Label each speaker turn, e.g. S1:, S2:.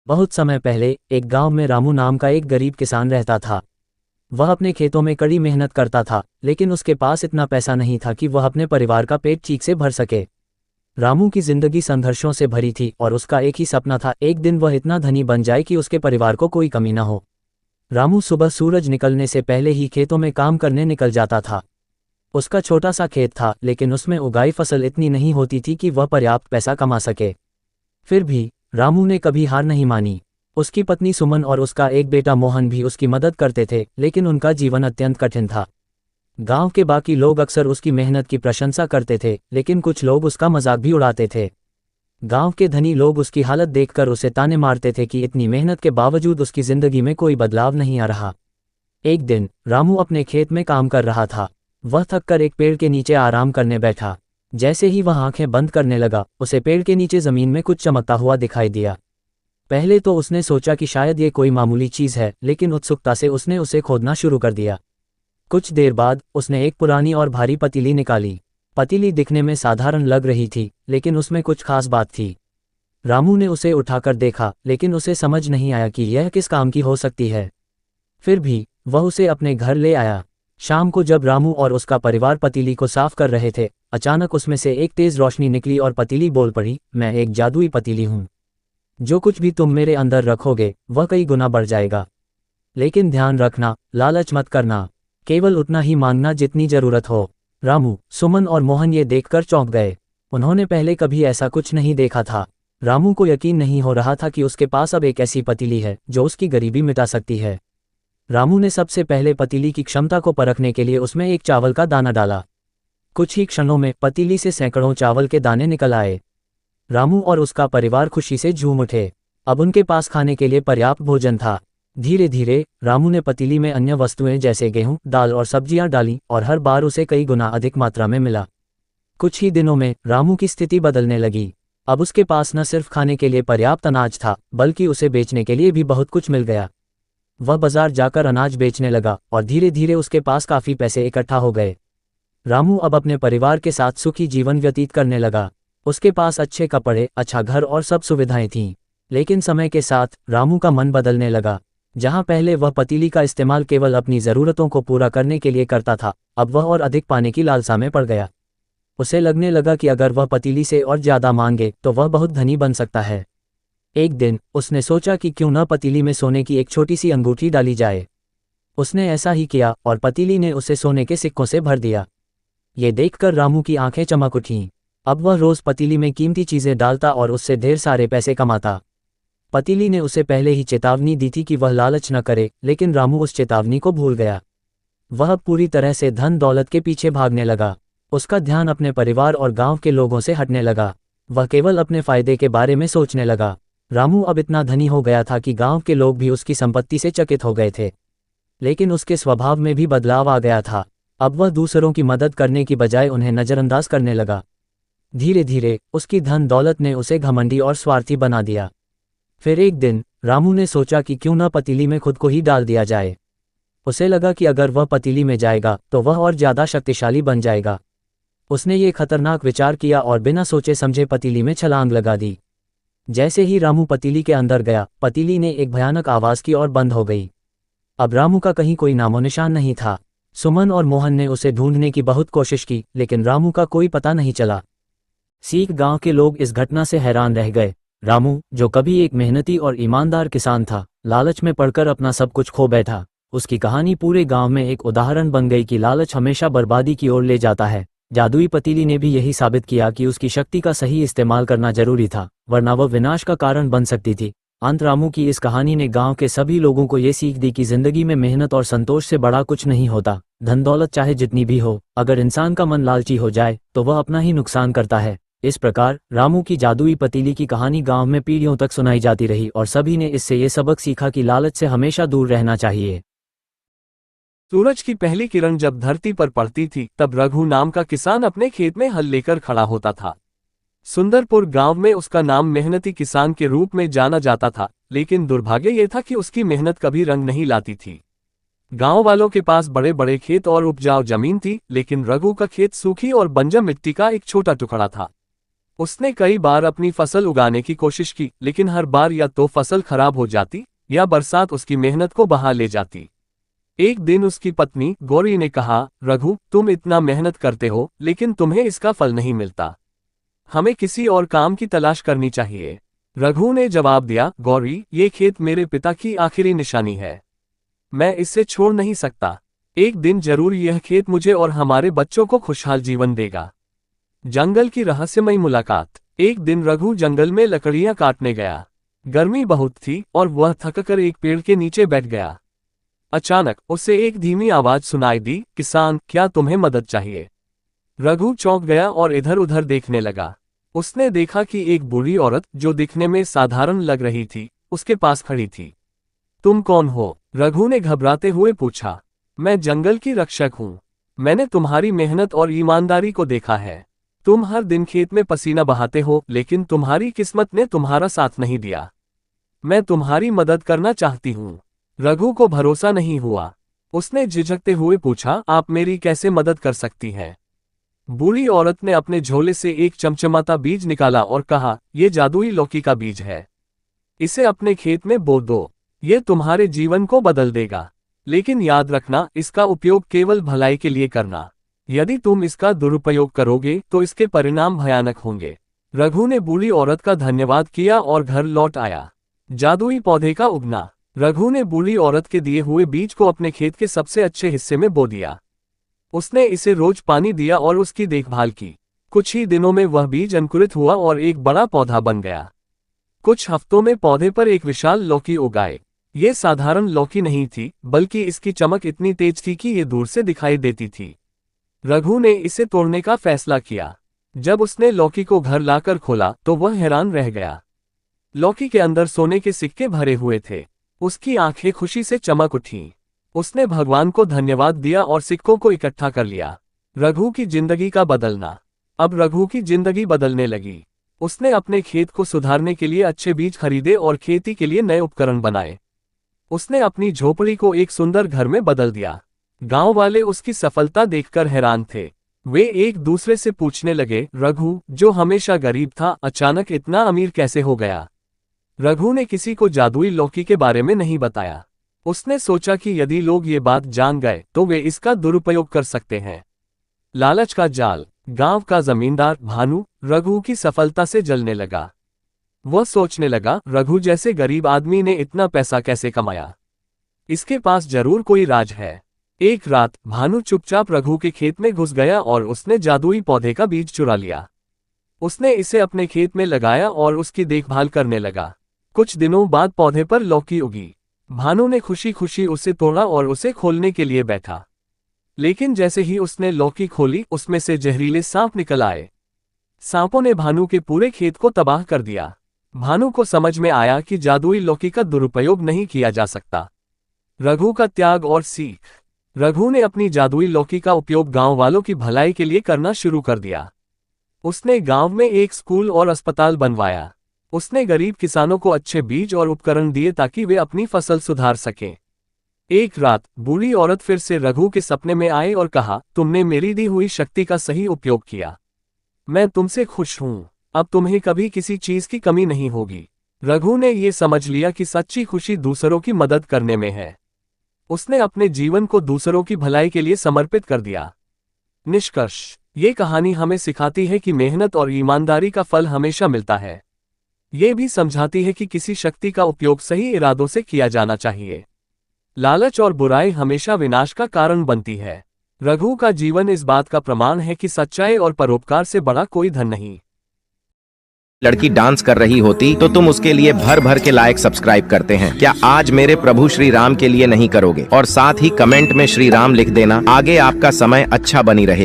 S1: बहुत समय पहले एक गांव में रामू नाम का एक गरीब किसान रहता था। वह अपने खेतों में कड़ी मेहनत करता था, लेकिन उसके पास इतना पैसा नहीं था कि वह अपने परिवार का पेट ठीक से भर सके। रामू की जिंदगी संघर्षों से भरी थी और उसका एक ही सपना था, एक दिन वह इतना धनी बन जाए कि उसके परिवार को कोई कमी न हो। रामू सुबह सूरज निकलने से पहले ही खेतों में काम करने निकल जाता था। उसका छोटा सा खेत था, लेकिन उसमें उगाई फसल इतनी नहीं होती थी कि वह पर्याप्त पैसा कमा सके। फिर भी रामू ने कभी हार नहीं मानी। उसकी पत्नी सुमन और उसका एक बेटा मोहन भी उसकी मदद करते थे, लेकिन उनका जीवन अत्यंत कठिन था। गांव के बाकी लोग अक्सर उसकी मेहनत की प्रशंसा करते थे, लेकिन कुछ लोग उसका मजाक भी उड़ाते थे। गांव के धनी लोग उसकी हालत देखकर उसे ताने मारते थे कि इतनी मेहनत के बावजूद उसकी जिंदगी में कोई बदलाव नहीं आ रहा। एक दिन रामू अपने खेत में काम कर रहा था। वह थककर एक पेड़ के नीचे आराम करने बैठा। जैसे ही वह आंखें बंद करने लगा, उसे पेड़ के नीचे जमीन में कुछ चमकता हुआ दिखाई दिया। पहले तो उसने सोचा कि शायद ये कोई मामूली चीज है, लेकिन उत्सुकता से उसने उसे खोदना शुरू कर दिया। कुछ देर बाद उसने एक पुरानी और भारी पतीली निकाली। पतीली दिखने में साधारण लग रही थी, लेकिन उसमें कुछ खास बात थी। रामू ने उसे उठाकर देखा, लेकिन उसे समझ नहीं आया कि यह किस काम की हो सकती है। फिर भी वह उसे अपने घर ले आया। शाम को जब रामू और उसका परिवार पतीली को साफ कर रहे थे, अचानक उसमें से एक तेज रोशनी निकली और पतीली बोल पड़ी, मैं एक जादुई पतीली हूँ। जो कुछ भी तुम मेरे अंदर रखोगे वह कई गुना बढ़ जाएगा। लेकिन ध्यान रखना, लालच मत करना, केवल उतना ही मांगना जितनी जरूरत हो। रामू, सुमन और मोहन ये देखकर चौंक गए। उन्होंने पहले कभी ऐसा कुछ नहीं देखा था। रामू को यकीन नहीं हो रहा था कि उसके पास अब एक ऐसी पतीली है जो उसकी गरीबी मिटा सकती है। रामू ने सबसे पहले पतीली की क्षमता को परखने के लिए उसमें एक चावल का दाना डाला। कुछ ही क्षणों में पतीली से सैकड़ों चावल के दाने निकल आए। रामू और उसका परिवार खुशी से झूम उठे। अब उनके पास खाने के लिए पर्याप्त भोजन था। धीरे धीरे रामू ने पतीली में अन्य वस्तुएं जैसे गेहूं, दाल और सब्जियां डाली और हर बार उसे कई गुना अधिक मात्रा में मिला। कुछ ही दिनों में रामू की स्थिति बदलने लगी। अब उसके पास न सिर्फ खाने के लिए पर्याप्त अनाज था, बल्कि उसे बेचने के लिए भी बहुत कुछ मिल गया। वह बाजार जाकर अनाज बेचने लगा और धीरे धीरे उसके पास काफी पैसे इकट्ठा हो गए। रामू अब अपने परिवार के साथ सुखी जीवन व्यतीत करने लगा। उसके पास अच्छे कपड़े, अच्छा घर और सब सुविधाएं थीं। लेकिन समय के साथ रामू का मन बदलने लगा। जहां पहले वह पतीली का इस्तेमाल केवल अपनी ज़रूरतों को पूरा करने के लिए करता था, अब वह और अधिक पाने की लालसा में पड़ गया। उसे लगने लगा कि अगर वह पतीली से और ज़्यादा मांगे तो वह बहुत धनी बन सकता है। एक दिन उसने सोचा कि क्यों न पतीली में सोने की एक छोटी सी अंगूठी डाली जाए। उसने ऐसा ही किया और पतीली ने उसे सोने के सिक्कों से भर दिया। ये देखकर रामू की आंखें चमक उठीं। अब वह रोज पतीली में कीमती चीजें डालता और उससे ढेर सारे पैसे कमाता। पतीली ने उसे पहले ही चेतावनी दी थी कि वह लालच न करे, लेकिन रामू उस चेतावनी को भूल गया। वह पूरी तरह से धन दौलत के पीछे भागने लगा। उसका ध्यान अपने परिवार और गांव के लोगों से हटने लगा। वह केवल अपने फायदे के बारे में सोचने लगा। रामू अब इतना धनी हो गया था कि गांव के लोग भी उसकी संपत्ति से चकित हो गए थे। लेकिन उसके स्वभाव में भी बदलाव आ गया था। अब वह दूसरों की मदद करने की बजाय उन्हें नजरअंदाज करने लगा। धीरे धीरे उसकी धन दौलत ने उसे घमंडी और स्वार्थी बना दिया। फिर एक दिन रामू ने सोचा कि क्यों न पतीली में खुद को ही डाल दिया जाए। उसे लगा कि अगर वह पतीली में जाएगा तो वह और ज्यादा शक्तिशाली बन जाएगा। उसने ये खतरनाक विचार किया और बिना सोचे समझे पतीली में छलांग लगा दी। जैसे ही रामू पतीली के अंदर गया, पतीली ने एक भयानक आवाज की और बंद हो गई। अब रामू का कहीं कोई नामो निशान नहीं था। सुमन और मोहन ने उसे ढूंढने की बहुत कोशिश की, लेकिन रामू का कोई पता नहीं चला। सीख गांव के लोग इस घटना से हैरान रह गए। रामू, जो कभी एक मेहनती और ईमानदार किसान था, लालच में पड़कर अपना सब कुछ खो बैठा। उसकी कहानी पूरे गांव में एक उदाहरण बन गई कि लालच हमेशा बर्बादी की ओर ले जाता है। जादुई पतीली ने भी यही साबित किया कि उसकी शक्ति का सही इस्तेमाल करना जरूरी था, वरना वह विनाश का कारण बन सकती थी। अंत रामू की इस कहानी ने गांव के सभी लोगों को ये सीख दी कि जिंदगी में मेहनत और संतोष से बड़ा कुछ नहीं होता। धन दौलत चाहे जितनी भी हो, अगर इंसान का मन लालची हो जाए तो वह अपना ही नुकसान करता है। इस प्रकार रामू की जादुई पतीली की कहानी गांव में पीढ़ियों तक सुनाई जाती रही और सभी ने इससे ये सबक सीखा कि लालच से हमेशा दूर रहना चाहिए।
S2: सूरज की पहली किरण जब धरती पर पड़ती थी, तब रघु नाम का किसान अपने खेत में हल लेकर खड़ा होता था। सुंदरपुर गांव में उसका नाम मेहनती किसान के रूप में जाना जाता था, लेकिन दुर्भाग्य यह था कि उसकी मेहनत कभी रंग नहीं लाती थी। गांव वालों के पास बड़े बड़े खेत और उपजाऊ जमीन थी, लेकिन रघु का खेत सूखी और बंजर मिट्टी का एक छोटा टुकड़ा था। उसने कई बार अपनी फसल उगाने की कोशिश की, लेकिन हर बार या तो फसल खराब हो जाती या बरसात उसकी मेहनत को बहा ले जाती। एक दिन उसकी पत्नी गौरी ने कहा, रघु, तुम इतना मेहनत करते हो लेकिन तुम्हें इसका फल नहीं मिलता। हमें किसी और काम की तलाश करनी चाहिए। रघु ने जवाब दिया, गौरी, ये खेत मेरे पिता की आखिरी निशानी है। मैं इसे छोड़ नहीं सकता। एक दिन जरूर यह खेत मुझे और हमारे बच्चों को खुशहाल जीवन देगा। जंगल की रहस्यमयी मुलाकात। एक दिन रघु जंगल में लकड़ियां काटने गया। गर्मी बहुत थी और वह थककर एक पेड़ के नीचे बैठ गया। अचानक उसे एक धीमी आवाज सुनाई दी, किसान, क्या तुम्हें मदद चाहिए? रघु चौंक गया और इधर उधर देखने लगा। उसने देखा कि एक बूढ़ी औरत, जो दिखने में साधारण लग रही थी, उसके पास खड़ी थी। तुम कौन हो? रघु ने घबराते हुए पूछा। मैं जंगल की रक्षक हूँ। मैंने तुम्हारी मेहनत और ईमानदारी को देखा है। तुम हर दिन खेत में पसीना बहाते हो, लेकिन तुम्हारी किस्मत ने तुम्हारा साथ नहीं दिया। मैं तुम्हारी मदद करना चाहती हूँ। रघु को भरोसा नहीं हुआ। उसने झिझकते हुए पूछा, आप मेरी कैसे मदद कर सकती हैं? बूढ़ी औरत ने अपने झोले से एक चमचमाता बीज निकाला और कहा, यह जादुई लौकी का बीज है। इसे अपने खेत में बो दो। ये तुम्हारे जीवन को बदल देगा। लेकिन याद रखना, इसका उपयोग केवल भलाई के लिए करना। यदि तुम इसका दुरुपयोग करोगे तो इसके परिणाम भयानक होंगे। रघु ने बूढ़ी औरत का धन्यवाद किया और घर लौट आया। जादुई पौधे का उगना। रघु ने बूढ़ी औरत के दिए हुए बीज को अपने खेत के सबसे अच्छे हिस्से में बो दिया। उसने इसे रोज पानी दिया और उसकी देखभाल की। कुछ ही दिनों में वह बीज अंकुरित हुआ और एक बड़ा पौधा बन गया। कुछ हफ्तों में पौधे पर एक विशाल लौकी उग आए। ये साधारण लौकी नहीं थी, बल्कि इसकी चमक इतनी तेज थी कि ये दूर से दिखाई देती थी। रघु ने इसे तोड़ने का फैसला किया। जब उसने लौकी को घर लाकर खोला तो वह हैरान रह गया। लौकी के अंदर सोने के सिक्के भरे हुए थे। उसकी आंखें खुशी से चमक उठीं। उसने भगवान को धन्यवाद दिया और सिक्कों को इकट्ठा कर लिया। रघु की जिंदगी का बदलना। अब रघु की जिंदगी बदलने लगी। उसने अपने खेत को सुधारने के लिए अच्छे बीज खरीदे और खेती के लिए नए उपकरण बनाए। उसने अपनी झोपड़ी को एक सुंदर घर में बदल दिया। गांव वाले उसकी सफलता देखकर हैरान थे। वे एक दूसरे से पूछने लगे, रघु, जो हमेशा गरीब था, अचानक इतना अमीर कैसे हो गया? रघु ने किसी को जादुई लौकी के बारे में नहीं बताया। उसने सोचा कि यदि लोग ये बात जान गए तो वे इसका दुरुपयोग कर सकते हैं। लालच का जाल। गांव का जमींदार भानु रघु की सफलता से जलने लगा। वह सोचने लगा, रघु जैसे गरीब आदमी ने इतना पैसा कैसे कमाया? इसके पास जरूर कोई राज है। एक रात भानु चुपचाप रघु के खेत में घुस गया और उसने जादुई पौधे का बीज चुरा लिया। उसने इसे अपने खेत में लगाया और उसकी देखभाल करने लगा। कुछ दिनों बाद पौधे पर लौकी उगी। भानु ने खुशी खुशी उसे तोड़ा और उसे खोलने के लिए बैठा। लेकिन जैसे ही उसने लौकी खोली, उसमें से जहरीले सांप निकल आए। सांपों ने भानु के पूरे खेत को तबाह कर दिया। भानु को समझ में आया कि जादुई लौकी का दुरुपयोग नहीं किया जा सकता। रघु का त्याग और सीख। रघु ने अपनी जादुई लौकी का उपयोग गांव वालों की भलाई के लिए करना शुरू कर दिया। उसने गांव में एक स्कूल और अस्पताल बनवाया। उसने गरीब किसानों को अच्छे बीज और उपकरण दिए ताकि वे अपनी फसल सुधार सकें। एक रात बूढ़ी औरत फिर से रघु के सपने में आई और कहा, तुमने मेरी दी हुई शक्ति का सही उपयोग किया। मैं तुमसे खुश हूं। अब तुम्हें कभी किसी चीज की कमी नहीं होगी। रघु ने यह समझ लिया कि सच्ची खुशी दूसरों की मदद करने में है। उसने अपने जीवन को दूसरों की भलाई के लिए समर्पित कर दिया। निष्कर्ष। ये कहानी हमें सिखाती है कि मेहनत और ईमानदारी का फल हमेशा मिलता है। ये भी समझाती है कि किसी शक्ति का उपयोग सही इरादों से किया जाना चाहिए। लालच और बुराई हमेशा विनाश का कारण बनती है। रघु का जीवन इस बात का प्रमाण है कि सच्चाई और परोपकार से बड़ा कोई धन नहीं।
S3: लड़की डांस कर रही होती तो तुम उसके लिए भर भर के लाइक सब्सक्राइब करते हैं। क्या आज मेरे प्रभु श्री राम के लिए नहीं करोगे? और साथ ही कमेंट में श्री राम लिख देना। आगे आपका समय अच्छा बनी रहेगा।